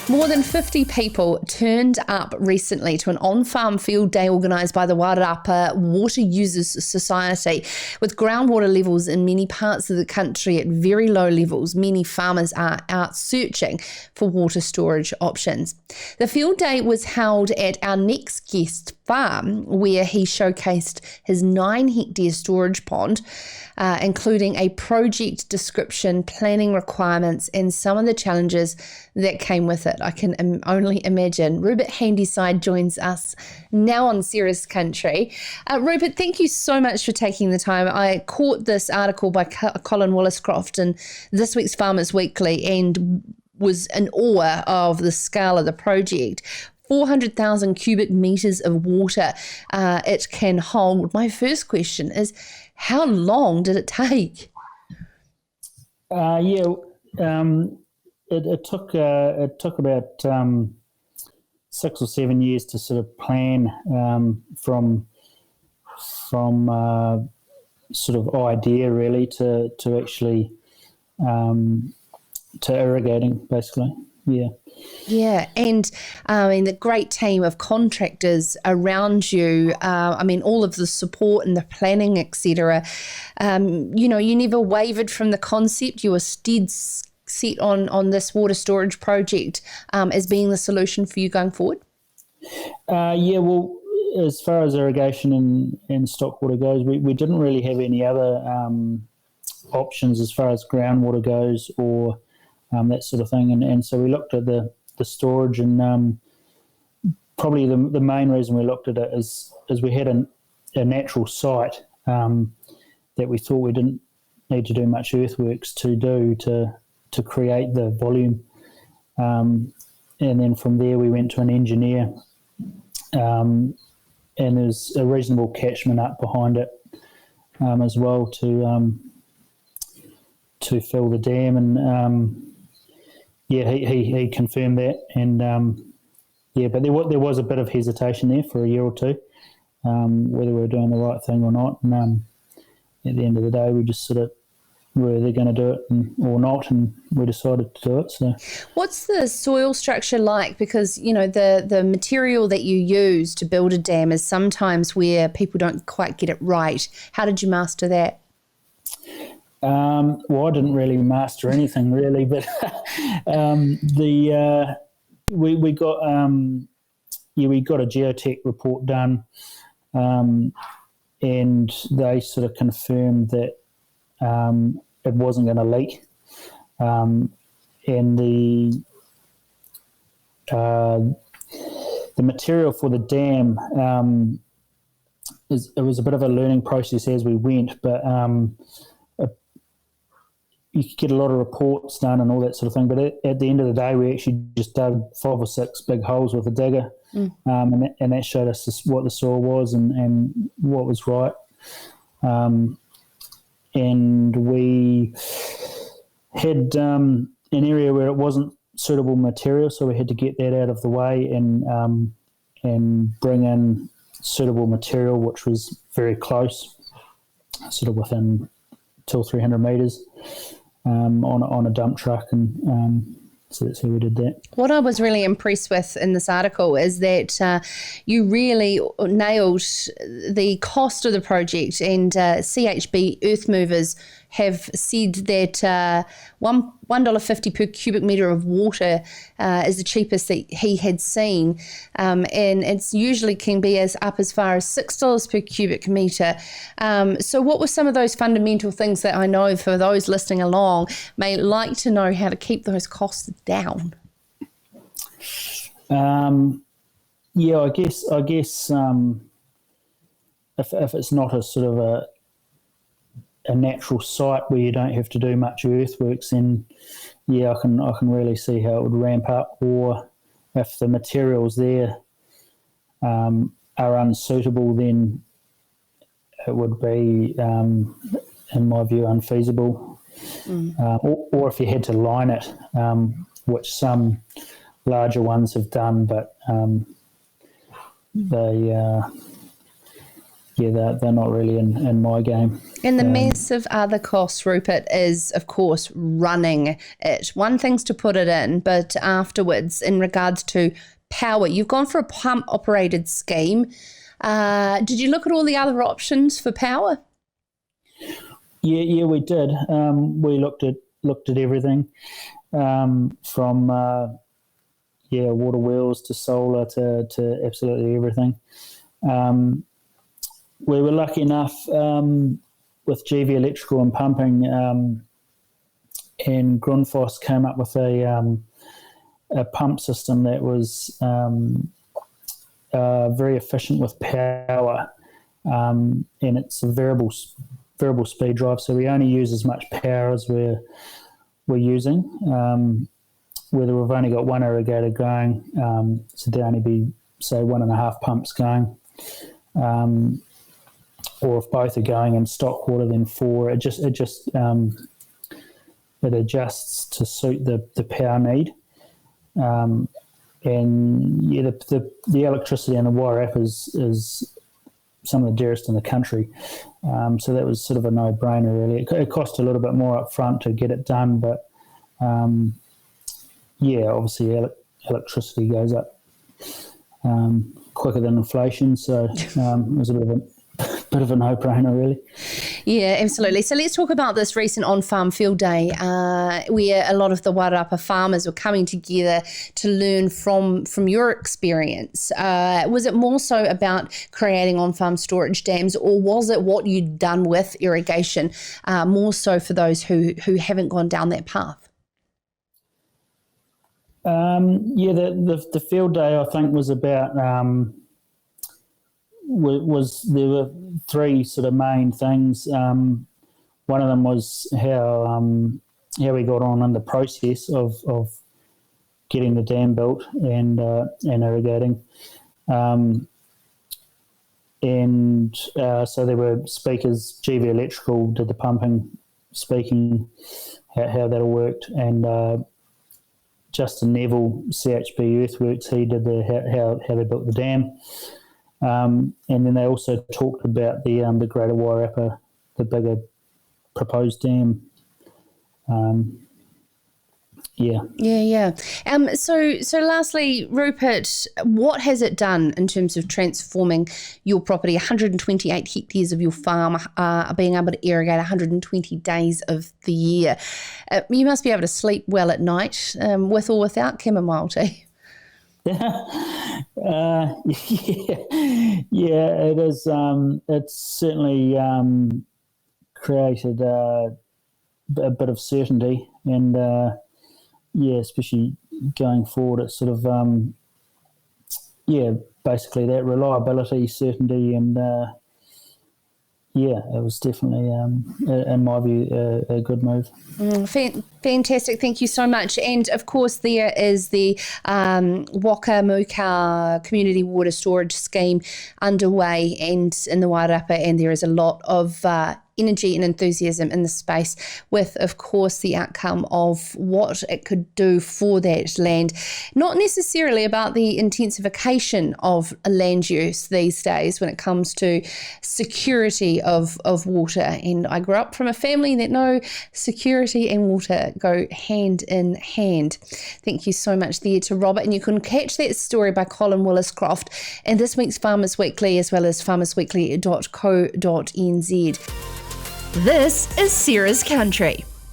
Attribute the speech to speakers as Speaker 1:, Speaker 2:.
Speaker 1: More than 50 people turned up recently to an on-farm field day organised by the Wairarapa Water Users Society. With groundwater levels in many parts of the country at very low levels, many farmers are out searching for water storage options. The field day was held at our next guest farm, where he showcased his 9-hectare storage pond, including a project description, planning requirements, and some of the challenges that came with it. I can only imagine. Rupert Handyside joins us now on Sarah's Country. Rupert, thank you so much for taking the time. I caught this article by Colin Williscroft in this week's Farmers Weekly and was in awe of the scale of the project. 400,000 cubic metres of water it can hold. My first question is, how long did it take?
Speaker 2: It took about 6 or 7 years to sort of plan from sort of idea really to actually to irrigating, basically.
Speaker 1: Yeah, and the great team of contractors around you, all of the support and the planning, etc. You never wavered from the concept. You were dead set on this water storage project as being the solution for you going forward?
Speaker 2: Well, as far as irrigation and stock water goes, we didn't really have any other options as far as groundwater goes or that sort of thing. And so we looked at the storage, and probably the main reason we looked at it is we had a natural site that we thought we didn't need to do much earthworks to create the volume. And then from there we went to an engineer, and there's a reasonable catchment up behind it as well to fill the dam, and he confirmed that, and but there was a bit of hesitation there for a year or two, whether we were doing the right thing or not, and at the end of the day we just sort of were either going to do it or not, and we decided to do it. So,
Speaker 1: what's the soil structure like? Because the material that you use to build a dam is sometimes where people don't quite get it right. How did you master that?
Speaker 2: Well, I didn't really master anything really, but we got a geotech report done, and they sort of confirmed that it wasn't going to leak, and the material for the dam it was a bit of a learning process as we went, but you could get a lot of reports done and all that sort of thing, but at the end of the day we actually just dug 5 or 6 big holes with a digger, and that showed us what the soil was and what was right. And we had an area where it wasn't suitable material, so we had to get that out of the way and bring in suitable material, which was very close, sort of within 200 or 300 metres, on a dump truck, and so that's how we did that.
Speaker 1: What I was really impressed with in this article is that you really nailed the cost of the project, and CHB Earth Movers have said that $1.50 per cubic metre of water is the cheapest that he had seen, and it's usually can be up as far as $6 per cubic metre. So what were some of those fundamental things that I know for those listening along may like to know how to keep those costs down?
Speaker 2: I guess if it's not a sort of a natural site where you don't have to do much earthworks, then I can really see how it would ramp up. Or if the materials there are unsuitable, then it would be, in my view, unfeasible. Or if you had to line it, which some larger ones have done, but they're not really in my game.
Speaker 1: And the massive other cost, Rupert, is, of course, running it. One thing's to put it in, but afterwards, in regards to power, you've gone for a pump-operated scheme. Did you look at all the other options for power?
Speaker 2: Yeah, we did. We looked at everything, from water wheels to solar to absolutely everything. We were lucky enough with GV Electrical and Pumping, and Grundfos came up with a pump system that was very efficient with power, and it's a variable speed drive, so we only use as much power as we're using. Whether we've only got one irrigator going, so there'd only be, say, 1.5 pumps going, or if both are going in stock water, then 4. It adjusts to suit the power need. And the electricity on the Wairarapa is some of the dearest in the country. So that was sort of a no-brainer, really. It cost a little bit more up front to get it done, but obviously electricity goes up quicker than inflation, so it was a bit of a no-brainer, really.
Speaker 1: Yeah, absolutely. So let's talk about this recent on-farm field day, where a lot of the Wairarapa farmers were coming together to learn from your experience. Was it more so about creating on-farm storage dams, or was it what you'd done with irrigation, more so for those who haven't gone down that path? The field day, I think, was about there were 3 sort of main things. One of them was how we got on in the process of getting the dam built and irrigating. So there were speakers. GV Electrical did the pumping, speaking how that all worked, and Justin Neville, CHP Earthworks, he did how they built the dam. And then they also talked about the Greater Wairarapa, the bigger proposed dam. So lastly, Rupert, what has it done in terms of transforming your property? 128 hectares of your farm are being able to irrigate 120 days of the year. You must be able to sleep well at night, with or without chamomile tea.
Speaker 2: It is. It's certainly created a bit of certainty, and especially going forward, it's sort of basically that reliability, certainty, and it was definitely, in my view, a good move.
Speaker 1: Fantastic. Thank you so much. And of course, there is the Waka Muka Community Water Storage Scheme underway and in the Wairarapa, and there is a lot of energy and enthusiasm in the space, with, of course, the outcome of what it could do for that land. Not necessarily about the intensification of land use these days when it comes to security of water. And I grew up from a family that know security and water go hand in hand. Thank you so much there to Robert. And you can catch that story by Colin Willis-Croft in this week's Farmers Weekly, as well as farmersweekly.co.nz.
Speaker 3: This is Sarah's Country.